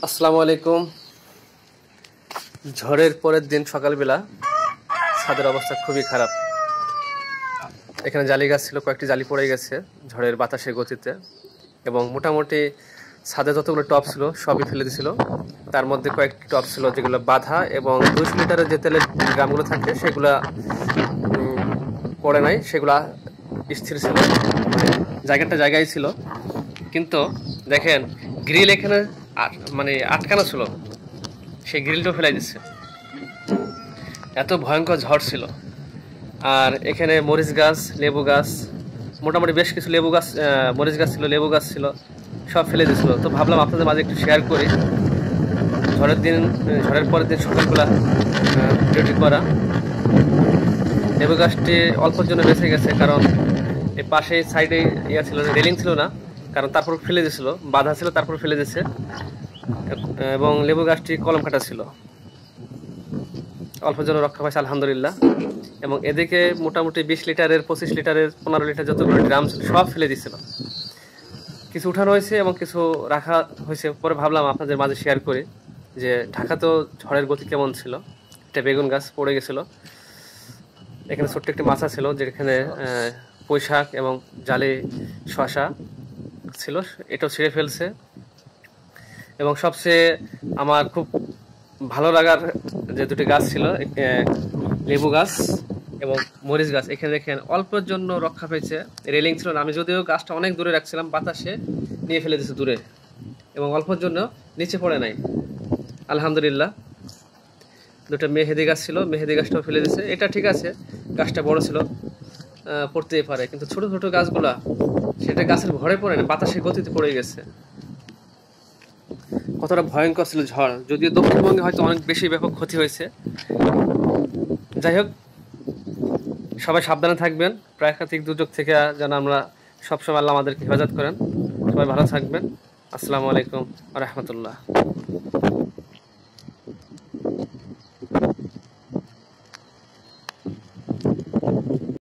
আসসালামু আলাইকুম। ঝড়ের পরের দিন সকালবেলা ছাদের অবস্থা খুবই খারাপ। এখানে জালি গাছ ছিল, কয়েকটি জালি পড়ে গেছে ঝড়ের বাতাসের গতিতে, এবং মোটামুটি ছাদে যতগুলো টপ ছিল সবই ফেলে দিয়েছিল। তার মধ্যে কয়েকটি টপ ছিল যেগুলো বাঁধা, এবং 200 লিটারের যে তেলের ড্রামগুলো থাকে সেগুলা পড়ে নাই, সেগুলা স্থির ছিল, জায়গাটা জায়গায় ছিল। কিন্তু দেখেন, গ্রিল এখানে মানে আটকানো ছিল, সেই গ্রিলটাও ফেলাই দিচ্ছে। এত ভয়ঙ্কর ঝড় ছিল। আর এখানে মরিচ গাছ, লেবু গাছ, মোটামুটি বেশ কিছু লেবু গাছ, মরিচ গাছ ছিল, লেবু গাছ ছিল, সব ফেলে দিয়েছিল। তো ভাবলাম আপনাদের মাঝে একটু শেয়ার করি। ঝড়ের পরের দিন সকালবেলা ভিডিওটি করা। লেবু গাছটি অল্পের জন্য বেঁচে গেছে, কারণ এই পাশে সাইডে ইয়া ছিল, রেলিং ছিল না, কারণ তারপর ফেলে দিয়েছিল, বাধা ছিল, তারপর ফেলে দিয়েছে। এবং লেবু গাছটি কলম কাটা ছিল, অল্পের জন্য রক্ষা পাইছে আলহামদুলিল্লাহ। এবং এদিকে মোটামুটি 20 লিটারের, 25 লিটারের, 15 লিটার যতগুলো ড্রাম ছিল সব ফেলে দিয়েছিল। কিছু উঠানো হয়েছে এবং কিছু রাখা হয়েছে। পরে ভাবলাম আপনাদের মাঝে শেয়ার করি যে ঢাকাতেও ঝড়ের গতি কেমন ছিল। একটা বেগুন গাছ পড়ে গেছিল, এখানে ছোট্ট একটি মাছা ছিল যেখানে পুঁই শাক এবং জালে শশা ছিল, এটাও ছিঁড়ে ফেলছে। এবং সবচেয়ে আমার খুব ভালো লাগার যে দুটি গাছ ছিল, লেবু গাছ এবং মরিচ গাছ, এখানে দেখেন অল্পের জন্য রক্ষা পেয়েছে। রেলিং ছিল না, আমি যদিও গাছটা অনেক দূরে রাখছিলাম, বাতাসে নিয়ে ফেলে দিয়েছে দূরে, এবং অল্পের জন্য নিচে পড়ে নাই আলহামদুলিল্লাহ। দুটো মেহেদি গাছ ছিল, মেহেদি গাছটাও ফেলে দিয়েছে। এটা ঠিক আছে, গাছটা বড় ছিল, পড়তেই পারে, কিন্তু ছোট ছোট গাছগুলা সেটা গাছের ভরে পড়ে না, বাতাসের গতিতে পড়ে গেছে। কতটা ভয়ঙ্কর ছিল ঝড়, যদিও দক্ষিণবঙ্গে হয়তো অনেক বেশি ব্যাপক ক্ষতি হয়েছে। যাই হোক, সবাই সাবধানে থাকবেন প্রাকৃতিক দুর্যোগ থেকে, যেন আমরা সবসময় আল্লাহ আমাদেরকে হেফাজত করেন। সবাই ভালো থাকবেন। আসসালামু আলাইকুম ওয়া রাহমাতুল্লাহ।